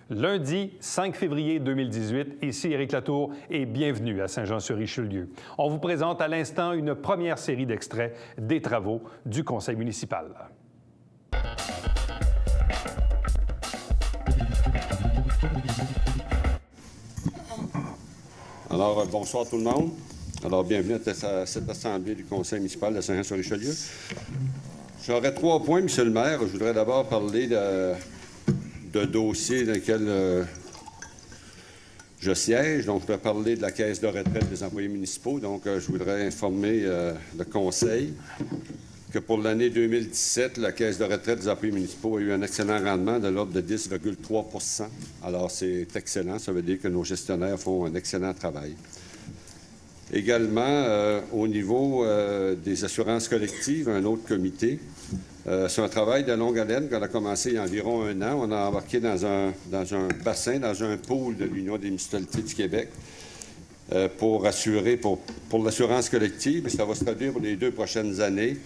Lundi 5 février 2018, ici Éric Latour et bienvenue à Saint-Jean-sur-Richelieu. On vous présente à l'instant une première série d'extraits des travaux du conseil municipal. Alors, bonsoir tout le monde. Alors, bienvenue à cette assemblée du conseil municipal de Saint-Jean-sur-Richelieu. J'aurais 3 points, Monsieur le maire. Je voudrais d'abord parler de dossiers dans lesquels je siège. Donc, je voudrais parler de la caisse de retraite des employés municipaux. Donc, je voudrais informer le conseil que pour l'année 2017, la caisse de retraite des employés municipaux a eu un excellent rendement de l'ordre de 10,3 %. Alors, c'est excellent. Ça veut dire que nos gestionnaires font un excellent travail. Également, au niveau des assurances collectives, un autre comité. C'est un travail de longue haleine qu'on a commencé il y a environ 1 an. On a embarqué dans un bassin, dans un pôle de l'Union des municipalités du Québec pour assurer, pour l'assurance collective. Et ça va se traduire pour les 2 prochaines années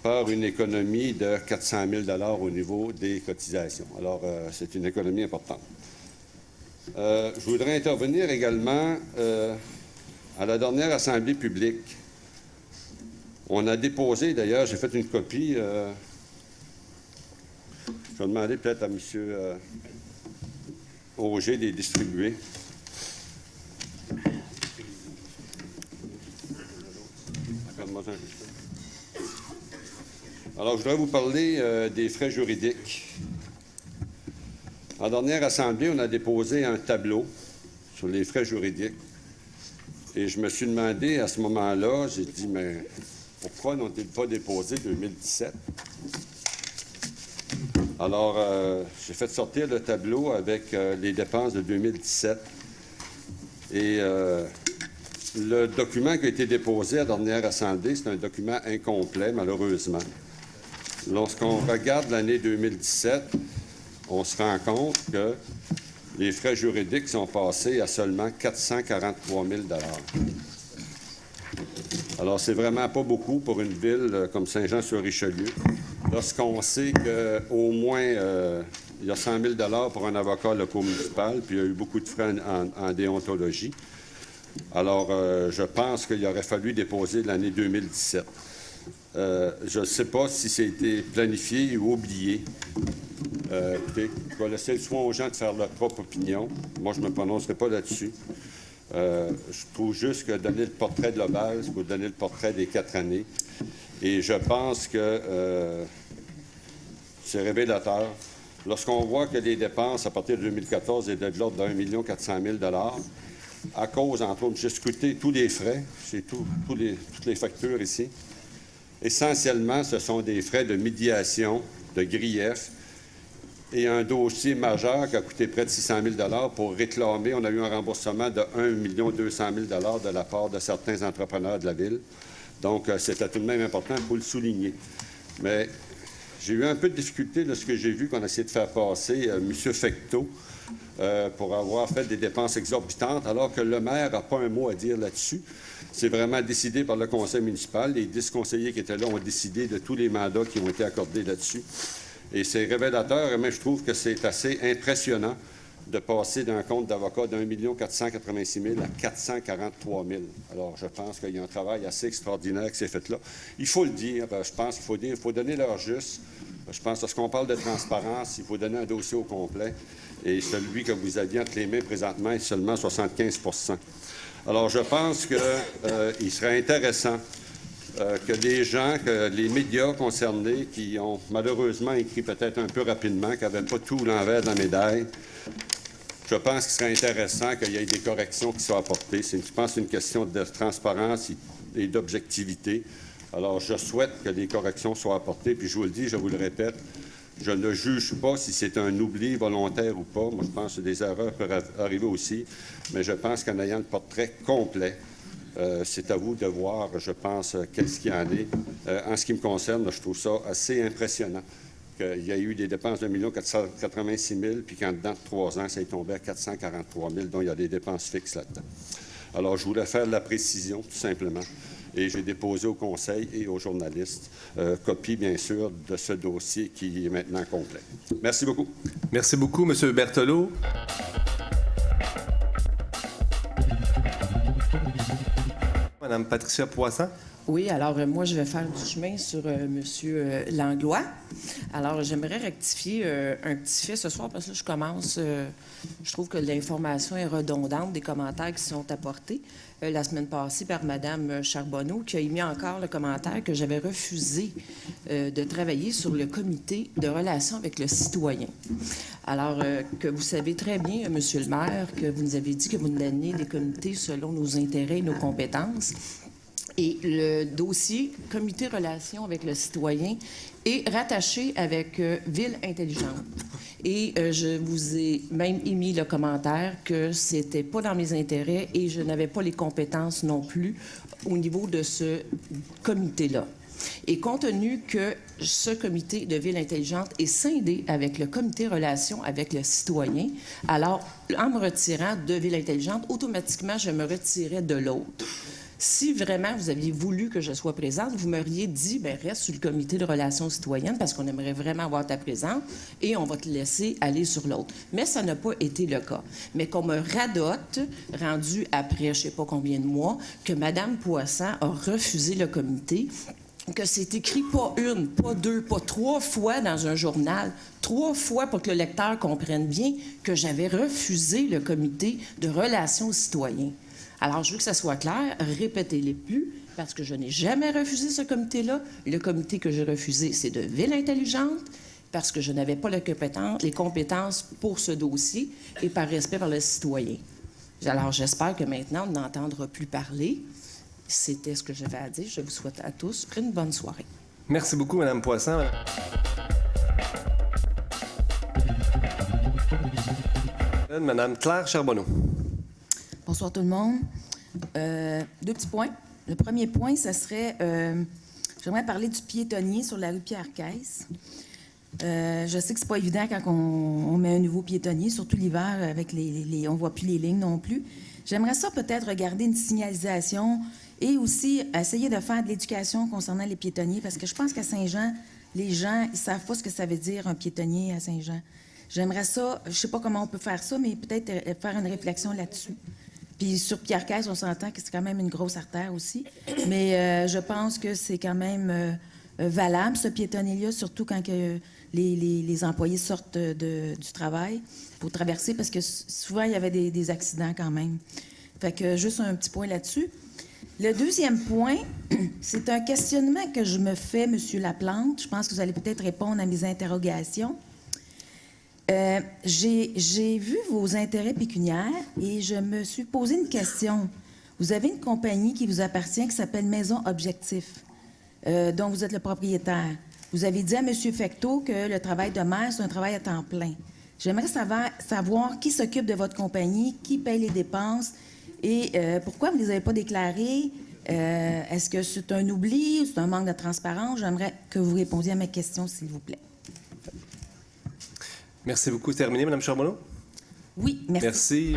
par une économie de 400 000 $ au niveau des cotisations. Alors, c'est une économie importante. Je voudrais intervenir également à la dernière assemblée publique. On a déposé, d'ailleurs, j'ai fait une copie. Je vais demander peut-être à M. Auger de les distribuer. Alors, je voudrais vous parler des frais juridiques. En dernière assemblée, on a déposé un tableau sur les frais juridiques. Et je me suis demandé à ce moment-là, j'ai dit, mais pourquoi n'ont-ils pas déposé 2017? Alors, j'ai fait sortir le tableau avec les dépenses de 2017. Et le document qui a été déposé à la dernière assemblée, c'est un document incomplet, malheureusement. Lorsqu'on regarde l'année 2017, on se rend compte que les frais juridiques sont passés à seulement 443 000 $. Alors, c'est vraiment pas beaucoup pour une ville comme Saint-Jean-sur-Richelieu. Lorsqu'on sait qu'au moins, il y a 100 000 $ pour un avocat local municipal, puis il y a eu beaucoup de frais en déontologie. Alors, je pense qu'il aurait fallu déposer l'année 2017. Je ne sais pas si c'était planifié ou oublié. Écoutez, je vais laisser le soin aux gens de faire leur propre opinion. Moi, je ne me prononcerai pas là-dessus. Je trouve juste que donner le portrait global, c'est pour donner le portrait des 4 années. Et je pense que c'est révélateur. Lorsqu'on voit que les dépenses à partir de 2014 étaient de l'ordre de 1 400 000 $, à cause, entre autres, j'ai scruté tous les frais, c'est toutes les factures ici. Essentiellement, ce sont des frais de médiation, de grief, et un dossier majeur qui a coûté près de 600 000 $ pour réclamer. On a eu un remboursement de 1 200 000 $ de la part de certains entrepreneurs de la ville. Donc, c'était tout de même important, il faut le souligner. Mais j'ai eu un peu de difficulté lorsque j'ai vu qu'on a essayé de faire passer M. Fecteau pour avoir fait des dépenses exorbitantes, alors que le maire n'a pas un mot à dire là-dessus. C'est vraiment décidé par le conseil municipal. Les 10 conseillers qui étaient là ont décidé de tous les mandats qui ont été accordés là-dessus. Et c'est révélateur, mais je trouve que c'est assez impressionnant de passer d'un compte d'avocat d'1 486 000 à 443 000. Alors, je pense qu'il y a un travail assez extraordinaire qui s'est fait là. Il faut le dire, je pense qu'il faut dire, il faut donner l'heure juste. Je pense, lorsqu'on parle de transparence, il faut donner un dossier au complet. Et celui que vous aviez entre les mains présentement est seulement 75 %. Alors, je pense qu'il serait intéressant que les gens, que les médias concernés, qui ont malheureusement écrit peut-être un peu rapidement, qui n'avaient pas tout l'envers de la médaille, je pense qu'il serait intéressant qu'il y ait des corrections qui soient apportées. Je pense que c'est une question de transparence et d'objectivité. Alors, je souhaite que les corrections soient apportées. Puis, je vous le dis, je vous le répète, je ne juge pas si c'est un oubli volontaire ou pas. Moi, je pense que des erreurs peuvent arriver aussi. Mais je pense qu'en ayant le portrait complet, c'est à vous de voir, je pense, qu'est-ce qu'il y en est. En ce qui me concerne, je trouve ça assez impressionnant qu'il y a eu des dépenses de 1 486 000 puis qu'en dedans de 3 ans, ça est tombé à 443 000 dont il y a des dépenses fixes là-dedans. Alors, je voulais faire la précision, tout simplement. et j'ai déposé au Conseil et aux journalistes copie, bien sûr, de ce dossier qui est maintenant complet. Merci beaucoup. Merci beaucoup, M. Berthelot. Mme Patricia Poisson. Oui, alors moi, je vais faire du chemin sur M. Langlois. Alors, j'aimerais rectifier un petit fait ce soir parce que là, je commence. Je trouve que l'information est redondante des commentaires qui sont apportés la semaine passée par Mme Charbonneau, qui a émis encore le commentaire que j'avais refusé de travailler sur le comité de relations avec le citoyen. Alors, que vous savez très bien, M. le maire, que vous nous avez dit que vous nous donnez des comités selon nos intérêts et nos compétences. Et le dossier Comité relations avec le citoyen est rattaché avec Ville intelligente. Et je vous ai même émis le commentaire que c'était pas dans mes intérêts et je n'avais pas les compétences non plus au niveau de ce comité-là. Et compte tenu que ce comité de Ville intelligente est scindé avec le comité relations avec le citoyen, alors en me retirant de Ville intelligente, automatiquement, je me retirais de l'autre. Si vraiment vous aviez voulu que je sois présente, vous m'auriez dit, bien, reste sur le comité de relations citoyennes parce qu'on aimerait vraiment avoir ta présence et on va te laisser aller sur l'autre. Mais ça n'a pas été le cas. Mais qu'on me radote, rendu après je ne sais pas combien de mois, que Mme Poisson a refusé le comité, que c'est écrit pas une, pas deux, pas trois fois dans un journal, 3 fois pour que le lecteur comprenne bien que j'avais refusé le comité de relations citoyennes. Alors, je veux que ça soit clair, répétez-les plus, parce que je n'ai jamais refusé ce comité-là. Le comité que j'ai refusé, c'est de Ville intelligente, parce que je n'avais pas les compétences pour ce dossier et par respect pour le citoyen. Alors, j'espère que maintenant, on n'entendra plus parler. C'était ce que j'avais à dire. Je vous souhaite à tous une bonne soirée. Merci beaucoup, Mme Poisson. Mme Claire Charbonneau. Bonsoir tout le monde. 2 petits points. Le premier point, ça serait, j'aimerais parler du piétonnier sur la rue Pierre-Caisse. Je sais que c'est pas évident quand on met un nouveau piétonnier, surtout l'hiver, avec on voit plus les lignes non plus. J'aimerais ça peut-être regarder une signalisation et aussi essayer de faire de l'éducation concernant les piétonniers, parce que je pense qu'à Saint-Jean, les gens, ils savent pas ce que ça veut dire un piétonnier à Saint-Jean. J'aimerais ça, je sais pas comment on peut faire ça, mais peut-être faire une réflexion là-dessus. Puis sur Pierre-Caisse, on s'entend que c'est quand même une grosse artère aussi. Mais je pense que c'est quand même valable, ce piétonnier-là, surtout quand que les employés sortent du travail pour traverser, parce que souvent, il y avait des accidents quand même. Fait que juste un petit point là-dessus. Le deuxième point, c'est un questionnement que je me fais, M. Laplante. Je pense que vous allez peut-être répondre à mes interrogations. J'ai vu vos intérêts pécuniaires et je me suis posé une question. Vous avez une compagnie qui vous appartient qui s'appelle Maison Objectif, dont vous êtes le propriétaire. Vous avez dit à M. Fecteau que le travail de maire, c'est un travail à temps plein. J'aimerais savoir qui s'occupe de votre compagnie, qui paye les dépenses et pourquoi vous ne les avez pas déclarées. Est-ce que c'est un oubli ou c'est un manque de transparence? J'aimerais que vous répondiez à mes questions, s'il vous plaît. Merci beaucoup. Terminé, Mme Charbonneau? Oui, merci. Merci.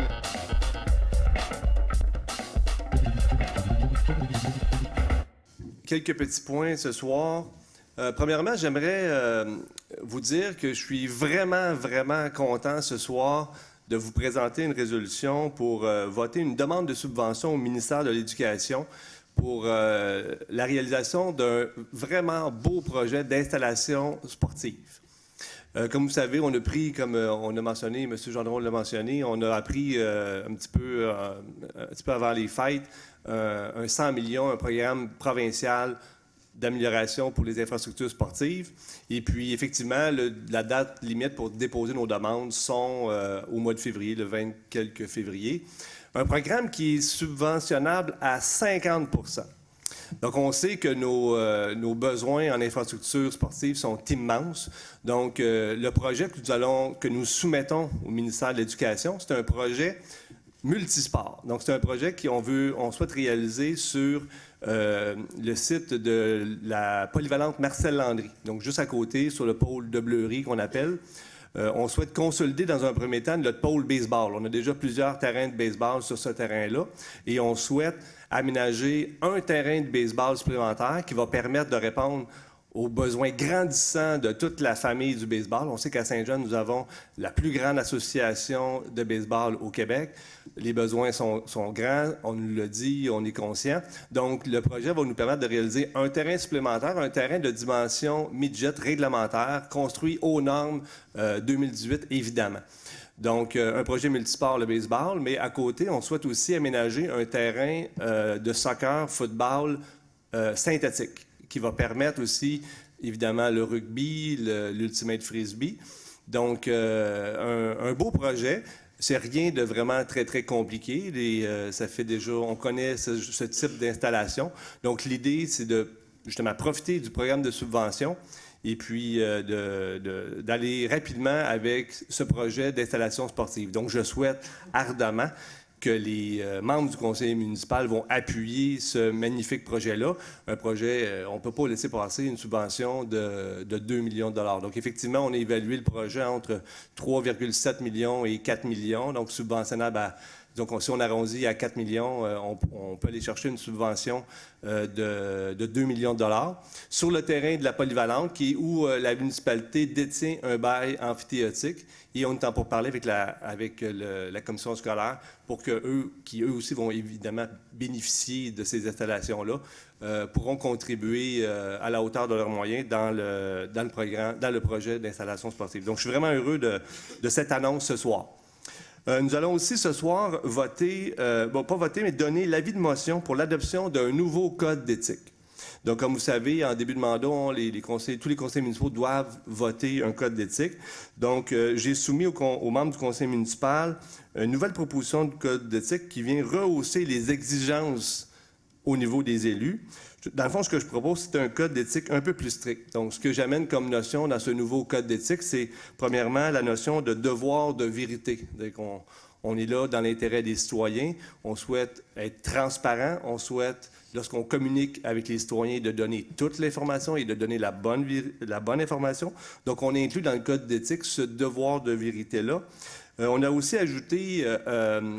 Quelques petits points ce soir. Premièrement, j'aimerais vous dire que je suis vraiment, vraiment content ce soir de vous présenter une résolution pour voter une demande de subvention au ministère de l'Éducation pour la réalisation d'un vraiment beau projet d'installation sportive. Comme vous savez, on a pris, comme on a mentionné, M. Gendron l'a mentionné, on a appris un petit peu avant les fêtes un 100 millions, un programme provincial d'amélioration pour les infrastructures sportives. Et puis, effectivement, la date limite pour déposer nos demandes sont au mois de février, le 20 quelques février. Un programme qui est subventionnable à 50 %. Donc, on sait que nos besoins en infrastructures sportives sont immenses. Donc, le projet que nous soumettons au ministère de l'Éducation, c'est un projet multisport. Donc, c'est un projet qu'on souhaite réaliser sur le site de la polyvalente Marcel Landry. Donc, juste à côté, sur le pôle de Bleury qu'on appelle. On souhaite consolider dans un premier temps notre pôle baseball. On a déjà plusieurs terrains de baseball sur ce terrain-là et on souhaite aménager un terrain de baseball supplémentaire qui va permettre de répondre aux besoins grandissants de toute la famille du baseball. On sait qu'à Saint-Jean, nous avons la plus grande association de baseball au Québec. Les besoins sont grands, on nous l'a dit, on est conscient. Donc, le projet va nous permettre de réaliser un terrain supplémentaire, un terrain de dimension midget réglementaire, construit aux normes 2018, évidemment. Donc, un projet multisport, le baseball, mais à côté, on souhaite aussi aménager un terrain de soccer, football synthétique, qui va permettre aussi, évidemment, le rugby, l'ultimate frisbee. Donc, un beau projet. C'est rien de vraiment très, très compliqué. Ça fait déjà, on connaît ce type d'installation. Donc, l'idée, c'est de, justement, profiter du programme de subvention et puis d'aller rapidement avec ce projet d'installation sportive. Donc, je souhaite ardemment que les membres du conseil municipal vont appuyer ce magnifique projet-là. Un projet, on ne peut pas laisser passer une subvention de 2 millions de dollars. Donc, effectivement, on a évalué le projet entre 3,7 millions et 4 millions, donc subventionnable à... Donc, si on arrondit à 4 millions, on peut aller chercher une subvention de 2 millions de dollars. Sur le terrain de la polyvalente, qui est où la municipalité détient un bail amphithéotique, et on est en pourparlers avec la commission scolaire pour qu'eux, qui eux aussi vont évidemment bénéficier de ces installations-là, pourront contribuer à la hauteur de leurs moyens dans le projet d'installation sportive. Donc, je suis vraiment heureux de cette annonce ce soir. Nous allons aussi ce soir voter, pas voter, mais donner l'avis de motion pour l'adoption d'un nouveau code d'éthique. Donc, comme vous savez, en début de mandat, tous les conseils municipaux doivent voter un code d'éthique. Donc, j'ai soumis aux membres du conseil municipal une nouvelle proposition de code d'éthique qui vient rehausser les exigences au niveau des élus. Dans le fond, ce que je propose, c'est un code d'éthique un peu plus strict. Donc, ce que j'amène comme notion dans ce nouveau code d'éthique, c'est premièrement la notion de devoir de vérité. On est là dans l'intérêt des citoyens. On souhaite être transparent. On souhaite, lorsqu'on communique avec les citoyens, de donner toute l'information et de donner la bonne information. Donc, on inclut dans le code d'éthique ce devoir de vérité-là. On a aussi ajouté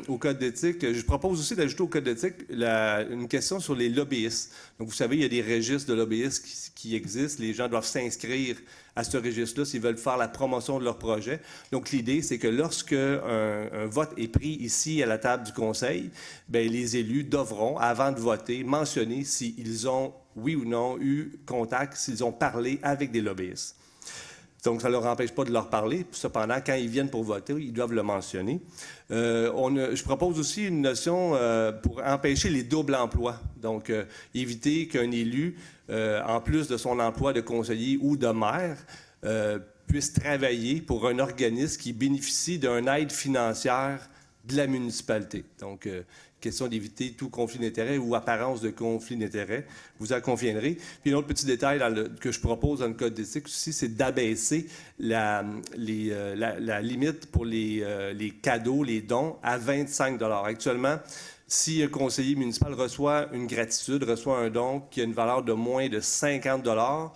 au code d'éthique, je propose aussi d'ajouter au code d'éthique une question sur les lobbyistes. Donc, vous savez, il y a des registres de lobbyistes qui existent. Les gens doivent s'inscrire à ce registre-là s'ils veulent faire la promotion de leur projet. Donc, l'idée, c'est que lorsque un vote est pris ici à la table du conseil, bien, les élus devront, avant de voter, mentionner s'ils ont, oui ou non, eu contact, s'ils ont parlé avec des lobbyistes. Donc, ça ne leur empêche pas de leur parler. Cependant, quand ils viennent pour voter, ils doivent le mentionner. Je propose aussi une notion pour empêcher les doubles emplois. Donc, éviter qu'un élu, en plus de son emploi de conseiller ou de maire, puisse travailler pour un organisme qui bénéficie d'une aide financière de la municipalité. Donc, question d'éviter tout conflit d'intérêts ou apparence de conflit d'intérêts, vous en conviendrez. Puis un autre petit détail que je propose dans le code d'éthique aussi, c'est d'abaisser la limite pour les cadeaux, les dons à 25 $. Actuellement, si un conseiller municipal reçoit une gratitude, reçoit un don qui a une valeur de moins de 50 $,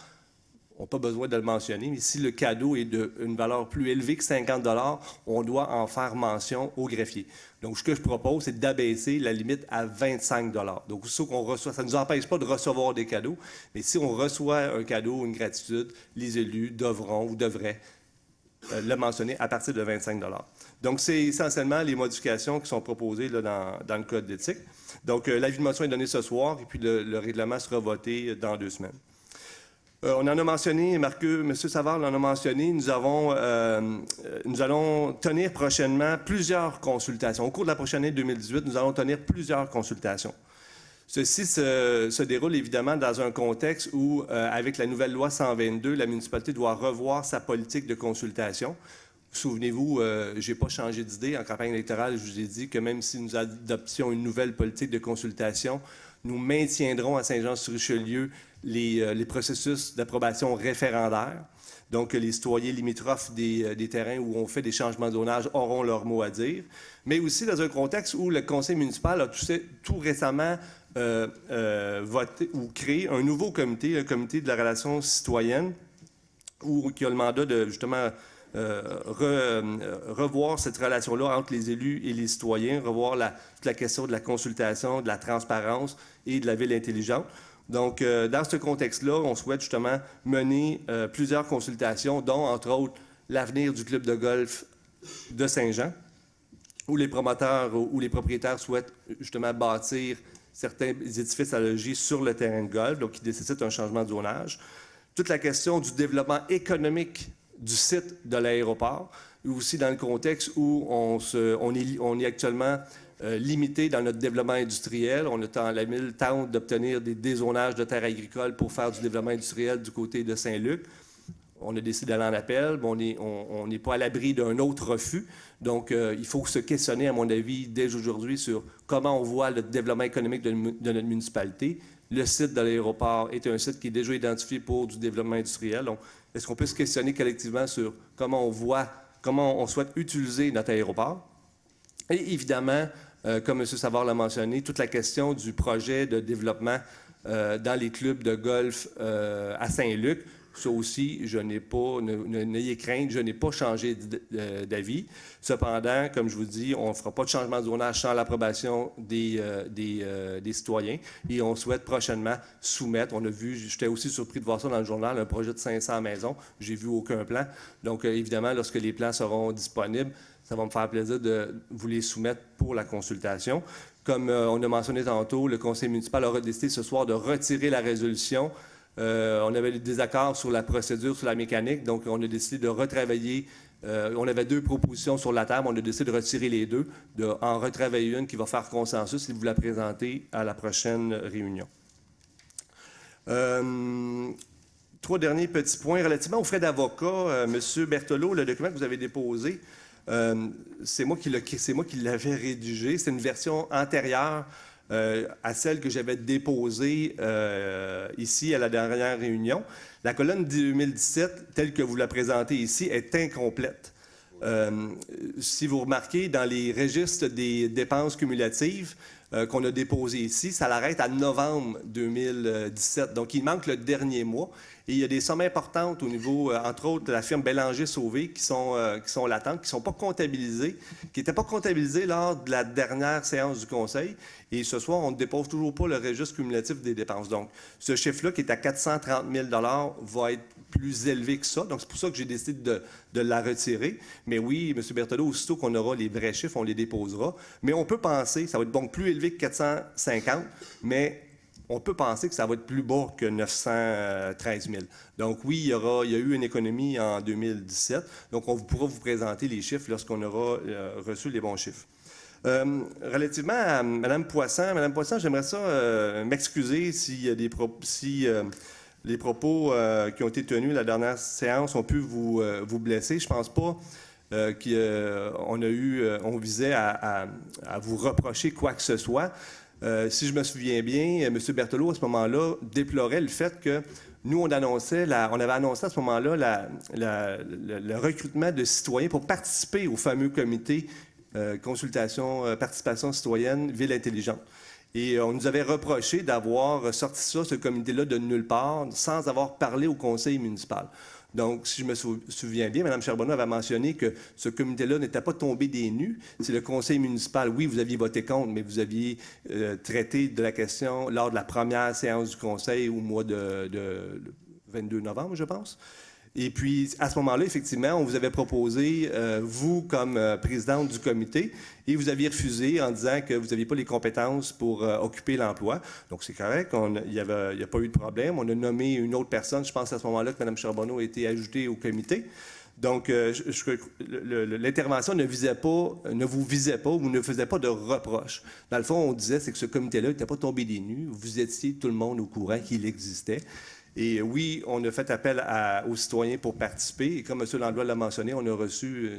on n'a pas besoin de le mentionner, mais si le cadeau est d'une valeur plus élevée que 50 $, on doit en faire mention au greffier. Donc, ce que je propose, c'est d'abaisser la limite à 25 $. Donc, ça ne nous empêche pas de recevoir des cadeaux, mais si on reçoit un cadeau, une gratitude, les élus devront ou devraient le mentionner à partir de 25 $. Donc, c'est essentiellement les modifications qui sont proposées là, dans le code d'éthique. Donc, l'avis de motion est donné ce soir et puis le règlement sera voté dans 2 semaines. On en a mentionné, M. Savard l'en a mentionné, nous allons tenir prochainement plusieurs consultations. Au cours de la prochaine année 2018, nous allons tenir plusieurs consultations. Ceci se déroule évidemment dans un contexte où, avec la nouvelle loi 122, la municipalité doit revoir sa politique de consultation. Souvenez-vous, je n'ai pas changé d'idée. En campagne électorale, je vous ai dit que même si nous adoptions une nouvelle politique de consultation, nous maintiendrons à Saint-Jean-sur-Richelieu les processus d'approbation référendaire. Donc, les citoyens limitrophes des terrains où on fait des changements de zonage auront leur mot à dire. Mais aussi dans un contexte où le conseil municipal a tout récemment voté ou créé un nouveau comité, un comité de la relation citoyenne, qui a le mandat de, justement, revoir cette relation-là entre les élus et les citoyens, revoir toute la question de la consultation, de la transparence et de la ville intelligente. Donc, dans ce contexte-là, on souhaite justement mener plusieurs consultations, dont, entre autres, l'avenir du club de golf de Saint-Jean, où les promoteurs ou les propriétaires souhaitent justement bâtir certains édifices à loger sur le terrain de golf, donc qui nécessitent un changement de zonage. Toute la question du développement économique du site de l'aéroport, et aussi dans le contexte où on est actuellement limité dans notre développement industriel. La Ville tente d'obtenir des dézonages de terres agricoles pour faire du développement industriel du côté de Saint-Luc. On a décidé d'aller en appel, mais on n'est pas à l'abri d'un autre refus. Donc, il faut se questionner, à mon avis, dès aujourd'hui sur comment on voit le développement économique de notre municipalité. Le site de l'aéroport est un site qui est déjà identifié pour du développement industriel. Donc, est-ce qu'on peut se questionner collectivement sur comment on souhaite utiliser notre aéroport? Et évidemment, comme M. Savard l'a mentionné, toute la question du projet de développement dans les clubs de golf à Saint-Luc. Ça aussi, n'ayez crainte, je n'ai pas changé d'avis. Cependant, comme je vous dis, on ne fera pas de changement de zonage sans l'approbation des citoyens. Et on souhaite prochainement soumettre, on a vu, j'étais aussi surpris de voir ça dans le journal, un projet de 500 maisons. J'ai vu aucun plan. Donc, évidemment, lorsque les plans seront disponibles, ça va me faire plaisir de vous les soumettre pour la consultation. Comme on a mentionné tantôt, le conseil municipal aura décidé ce soir de retirer la résolution. On avait des désaccords sur la procédure, sur la mécanique, donc on a décidé de retravailler. On avait 2 propositions sur la table, on a décidé de retirer les 2, en retravailler une qui va faire consensus et vous la présenter à la prochaine réunion. 3 derniers petits points. Relativement aux frais d'avocat, M. Berthelot, le document que vous avez déposé, c'est moi qui l'avais rédigé. C'est une version antérieure à celle que j'avais déposée ici à la dernière réunion. La colonne 2017, telle que vous la présentez ici, est incomplète. Si vous remarquez, dans les registres des dépenses cumulatives qu'on a déposées ici, ça l'arrête à novembre 2017. Donc, il manque le dernier mois. Et il y a des sommes importantes au niveau, entre autres, de la firme Bélanger-Sauvé qui sont latentes, qui ne sont pas comptabilisées, qui n'étaient pas comptabilisées lors de la dernière séance du Conseil. Et ce soir, on ne dépose toujours pas le registre cumulatif des dépenses. Donc, ce chiffre-là, qui est à 430 000 va être plus élevé que ça. Donc, c'est pour ça que j'ai décidé de la retirer. Mais oui, M. Berthelot, aussitôt qu'on aura les vrais chiffres, on les déposera. Mais on peut penser, ça va être donc plus élevé que 450, mais on peut penser que ça va être plus bas que 913 000. Donc oui, il y a eu une économie en 2017. Donc on pourra vous présenter les chiffres lorsqu'on aura reçu les bons chiffres. Relativement à Mme Poisson, j'aimerais ça m'excuser s'il y a les propos qui ont été tenus la dernière séance ont pu vous blesser. Je ne pense pas on visait à vous reprocher quoi que ce soit. Si je me souviens bien, M. Berthelot, à ce moment-là, déplorait le fait que nous, on avait annoncé à ce moment-là le recrutement de citoyens pour participer au fameux comité participation citoyenne Ville intelligente. Et on nous avait reproché d'avoir sorti ce comité-là de nulle part, sans avoir parlé au conseil municipal. Donc, si je me souviens bien, Mme Charbonneau avait mentionné que ce comité-là n'était pas tombé des nues. C'est le conseil municipal. Oui, vous aviez voté contre, mais vous aviez traité de la question lors de la première séance du conseil au mois de 22 novembre, je pense. Et puis, à ce moment-là, effectivement, on vous avait proposé, vous, comme présidente du comité, et vous aviez refusé en disant que vous n'aviez pas les compétences pour occuper l'emploi. Donc, c'est correct, il n'y a pas eu de problème. On a nommé une autre personne. Je pense à ce moment-là que Mme Charbonneau a été ajoutée au comité. Donc, l'intervention ne vous visait pas, vous ne faisiez pas de reproches. Dans le fond, on disait c'est que ce comité-là n'était pas tombé des nues. Vous étiez tout le monde au courant qu'il existait. Et oui, on a fait appel aux citoyens pour participer. Et comme M. Langlois l'a mentionné, on a reçu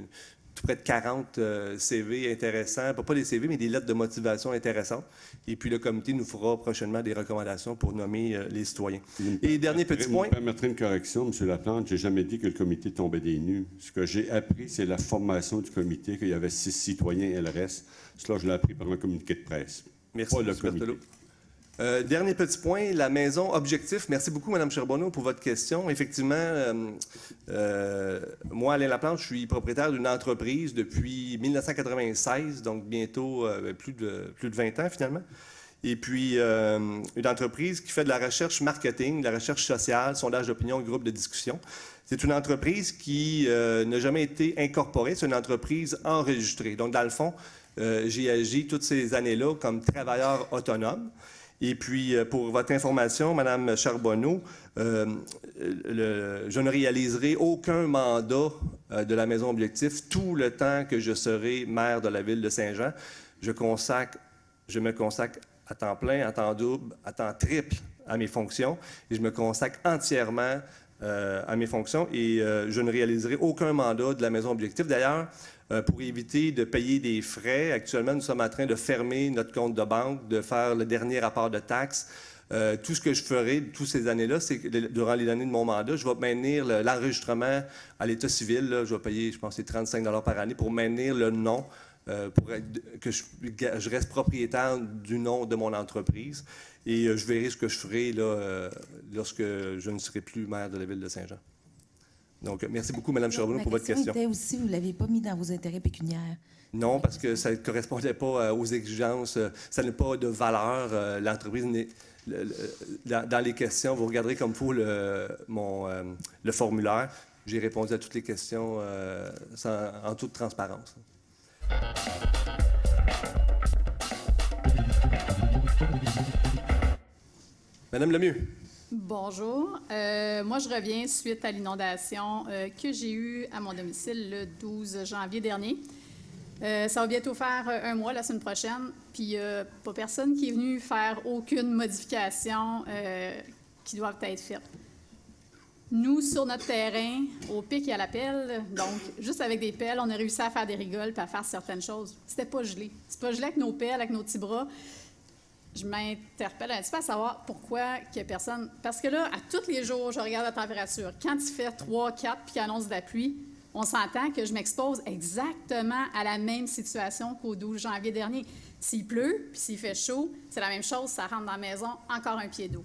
tout près de 40 CV intéressants. Pas des CV, mais des lettres de motivation intéressantes. Et puis, le comité nous fera prochainement des recommandations pour nommer les citoyens. Et dernier petit point. Je permettrai une correction, M. Laplante. Je n'ai jamais dit que le comité tombait des nues. Ce que j'ai appris, c'est la formation du comité, qu'il y avait 6 citoyens LRS. Cela, je l'ai appris par un communiqué de presse. Merci, pas le M. comité. Berthelot. Dernier petit point, la maison Objectif. Merci beaucoup, Mme Charbonneau, pour votre question. Effectivement, moi, Alain Laplante, je suis propriétaire d'une entreprise depuis 1996, donc bientôt plus de 20 ans, finalement. Et puis, une entreprise qui fait de la recherche marketing, de la recherche sociale, sondage d'opinion, groupe de discussion. C'est une entreprise qui n'a jamais été incorporée. C'est une entreprise enregistrée. Donc, dans le fond, j'ai agi toutes ces années-là comme travailleur autonome. Et puis, pour votre information, Mme Charbonneau, je ne réaliserai aucun mandat de la Maison Objectif tout le temps que je serai maire de la ville de Saint-Jean. Je me consacre à temps plein, à temps double, à temps triple à mes fonctions. Et je me consacre entièrement à mes fonctions et je ne réaliserai aucun mandat de la Maison Objectif. D'ailleurs, pour éviter de payer des frais, actuellement, nous sommes en train de fermer notre compte de banque, de faire le dernier rapport de taxes. Tout ce que je ferai toutes ces années-là, c'est que durant les années de mon mandat, je vais maintenir l'enregistrement à l'état civil. Là, je vais payer, je pense, c'est 35 $ par année pour maintenir le nom, pour que je reste propriétaire du nom de mon entreprise. Et je verrai ce que je ferai là, lorsque je ne serai plus maire de la ville de Saint-Jean. Donc, merci beaucoup, Mme Charbonneau, pour votre question. Ma question était aussi, vous ne l'avez pas mis dans vos intérêts pécuniaires. Non, parce que ça ne correspondait pas aux exigences. Ça n'a pas de valeur. L'entreprise n'est... Dans les questions, vous regarderez comme il faut le formulaire. J'ai répondu à toutes les questions en toute transparence. Madame Lemieux. Bonjour. Moi, je reviens suite à l'inondation que j'ai eue à mon domicile le 12 janvier dernier. Ça va bientôt faire un mois, la semaine prochaine, puis il n'y a pas personne qui est venu faire aucune modification qui doit être faite. Nous, sur notre terrain, au pic et à la pelle, donc juste avec des pelles, on a réussi à faire des rigoles et à faire certaines choses. C'était pas gelé. C'est pas gelé avec nos pelles, avec nos petits bras. Je m'interpelle un petit peu à savoir pourquoi qu'il n'y a personne. Parce que là, à tous les jours, je regarde la température. Quand il fait 3, 4 puis qu'il annonce de la pluie, on s'entend que je m'expose exactement à la même situation qu'au 12 janvier dernier. S'il pleut puis s'il fait chaud, c'est la même chose, ça rentre dans la maison, encore un pied d'eau.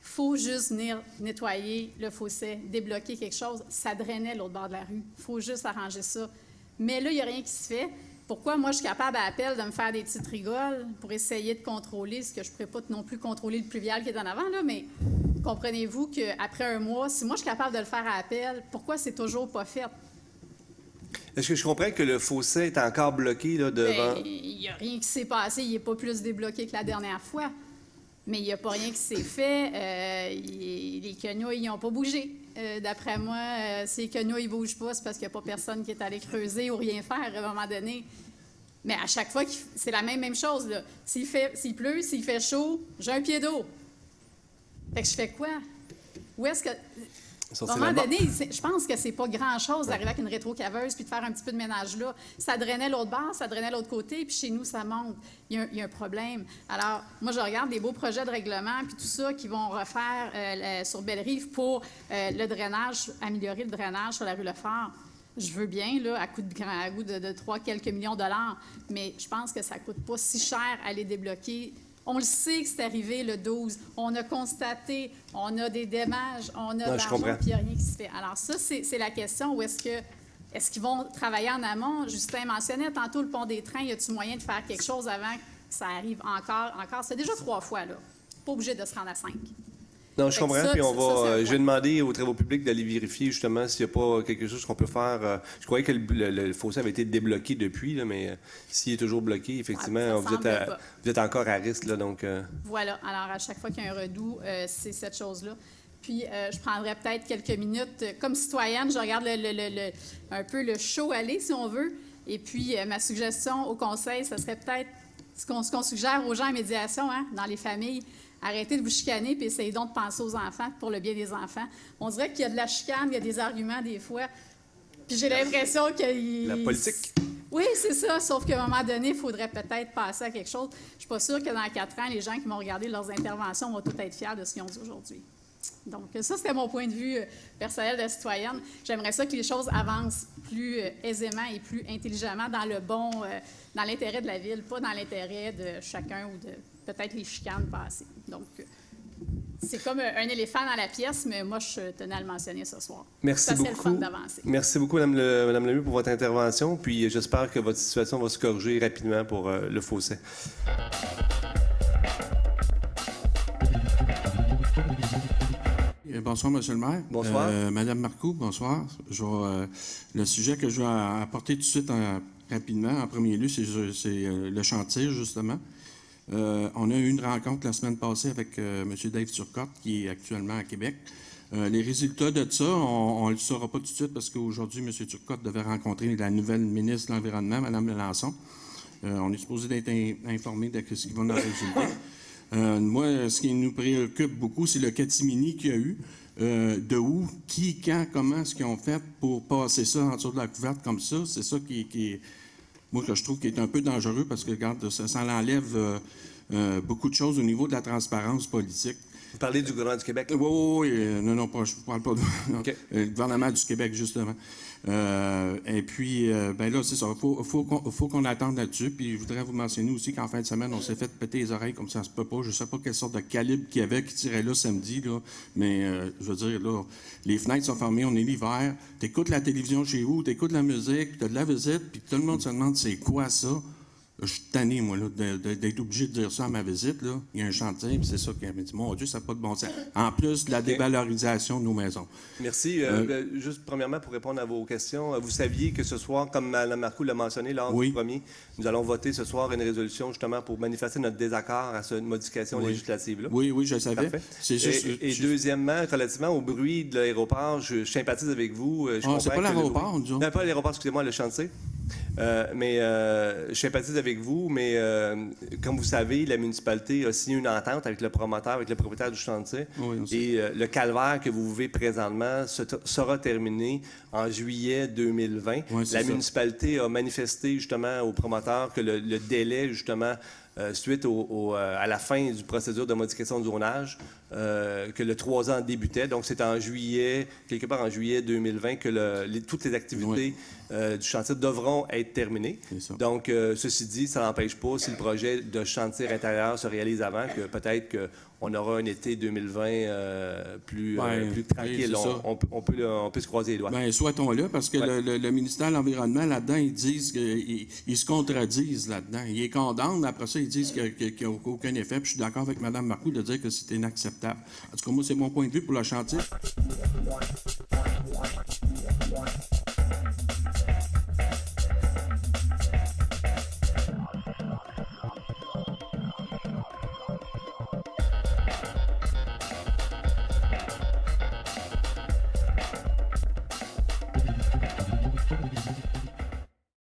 Il faut juste venir nettoyer le fossé, débloquer quelque chose. Ça drainait l'autre bord de la rue. Il faut juste arranger ça. Mais là, il n'y a rien qui se fait. Pourquoi moi, je suis capable à appel de me faire des petites rigoles pour essayer de contrôler ce que je ne pourrais pas non plus contrôler le pluvial qui est en avant, là, mais comprenez-vous qu'après un mois, si moi, je suis capable de le faire à appel, pourquoi c'est toujours pas fait? Est-ce que je comprends que le fossé est encore bloqué là, devant... Il n'y a rien qui s'est passé. Il n'est pas plus débloqué que la dernière fois. Mais il n'y a pas rien qui s'est fait. Les quenouilles, ils n'ont pas bougé. D'après moi, si les quenouilles ne bougent pas, c'est parce qu'il n'y a pas personne qui est allé creuser ou rien faire à un moment donné. Mais à chaque fois, c'est la même chose. Là. S'il pleut, s'il fait chaud, j'ai un pied d'eau. Fait que je fais quoi? Où est-ce que... À un moment donné, je pense que c'est pas grand-chose d'arriver avec une rétrocaveuse puis de faire un petit peu de ménage là. Ça drainait l'autre bord, ça drainait l'autre côté, puis chez nous, ça monte. Il y a un problème. Alors, moi, je regarde des beaux projets de règlement puis tout ça qui vont refaire sur Bellerive pour le drainage, améliorer le drainage sur la rue Lefort. Je veux bien, là, à coût de 3 quelques millions de dollars, mais je pense que ça coûte pas si cher à les débloquer. On le sait que c'est arrivé le 12. On a constaté, on a des dommages, on a de l'argent, puis il n'y a rien qui se fait. Alors ça, c'est la question. Où est-ce qu'ils vont travailler en amont? Justin mentionnait tantôt le pont des trains. Y a-t-il moyen de faire quelque chose avant que ça arrive encore? C'est déjà 3 fois, là. Pas obligé de se rendre à 5. Non, je comprends. Puis je vais demander aux travaux publics d'aller vérifier justement s'il n'y a pas quelque chose qu'on peut faire. Je croyais que le fossé avait été débloqué depuis, là, mais s'il est toujours bloqué, effectivement, vous êtes encore à risque. Là, donc, Voilà. Alors, à chaque fois qu'il y a un redout, c'est cette chose-là. Puis, je prendrais peut-être quelques minutes. Comme citoyenne, je regarde un peu le show aller, si on veut. Et puis, ma suggestion au conseil, ce serait peut-être ce qu'on suggère aux gens en médiation, hein, dans les familles. Arrêtez de vous chicaner puis essayez donc de penser aux enfants pour le bien des enfants. On dirait qu'il y a de la chicane, il y a des arguments des fois. Puis j'ai l'impression que... La politique. Oui, c'est ça. Sauf qu'à un moment donné, il faudrait peut-être passer à quelque chose. Je ne suis pas sûre que dans 4 ans, les gens qui vont regarder leurs interventions vont tous être fiers de ce qu'ils ont dit aujourd'hui. Donc, ça, c'était mon point de vue personnel de citoyenne. J'aimerais ça que les choses avancent plus aisément et plus intelligemment dans dans l'intérêt de la ville, pas dans l'intérêt de chacun ou de peut-être les chicanes passées. Donc, c'est comme un éléphant dans la pièce, mais moi, je tenais à le mentionner ce soir. Merci ça, beaucoup. c'est le fun d'avancer. Merci beaucoup, Mme Lemieux, pour votre intervention. Puis j'espère que votre situation va se corriger rapidement pour le fossé. Bonsoir, M. le maire. Bonsoir. Madame Marcoux, bonsoir. Le sujet que je vais apporter tout de suite rapidement, en premier lieu, c'est le chantier, justement. On a eu une rencontre la semaine passée avec M. Dave Turcotte, qui est actuellement à Québec. Les résultats de ça, on ne le saura pas tout de suite parce qu'aujourd'hui, M. Turcotte devait rencontrer la nouvelle ministre de l'Environnement, Mme Melançon. On est supposé d'être informé de ce qui va nous résulter. Moi, ce qui nous préoccupe beaucoup, c'est le catimini qu'il y a eu. De où, qui, quand, comment est-ce qu'ils ont fait pour passer ça en dessous de la couverte comme ça. C'est ça qui moi, que je trouve qui est un peu dangereux parce que, regarde, ça enlève beaucoup de choses au niveau de la transparence politique. Vous parlez du gouvernement du Québec? Oui, non, je ne parle pas de... OK. Le gouvernement du Québec, justement. Et puis, ben là, c'est ça. Il faut qu'on attende là-dessus. Puis, je voudrais vous mentionner aussi qu'en fin de semaine, on s'est fait péter les oreilles comme ça se peut pas. Je ne sais pas quelle sorte de calibre qu'il y avait qui tirait là samedi, là. Mais, je veux dire, là, les fenêtres sont fermées, on est l'hiver. Tu écoutes la télévision chez vous, tu écoutes la musique, tu as de la visite, puis tout le monde se demande c'est quoi ça. Je suis tanné, moi, là, d'être obligé de dire ça à ma visite. Là. Il y a un chantier, puis c'est ça qui m'a dit, mon Dieu, ça n'a pas de bon sens. En plus de la dévalorisation de nos maisons. Merci. Juste premièrement, pour répondre à vos questions, vous saviez que ce soir, comme Mme Marcoux l'a mentionné lors du premier, nous allons voter ce soir une résolution justement pour manifester notre désaccord à cette modification législative-là. Oui, je le savais. C'est juste, et deuxièmement, relativement au bruit de l'aéroport, je sympathise avec vous. C'est pas l'aéroport, disons. Non, pas l'aéroport, excusez-moi, le chantier. Mais je sympathise avec vous, mais comme vous savez, la municipalité a signé une entente avec le promoteur, avec le propriétaire du chantier. Et le calvaire que vous vivez présentement sera terminé en juillet 2020. La municipalité a manifesté justement au promoteur que le délai, justement, suite à la fin du procédure de modification de zonage, que le 3 ans débutait. Donc, c'est en juillet, quelque part en juillet 2020, que toutes les activités du chantier devront être terminées. Donc, ceci dit, ça n'empêche pas, si le projet de chantier intérieur se réalise avant, que peut-être qu'on aura un été 2020 plus tranquille. On peut se croiser les doigts. Bien, souhaitons-le, parce que le ministère de l'Environnement, là-dedans, ils disent qu'ils se contredisent là-dedans. Ils les condamnent, après ça, ils disent qu'il n'y a aucun effet. Puis je suis d'accord avec Mme Marcoux de dire que c'est inacceptable. En tout cas, moi, c'est mon point de vue pour le chantier.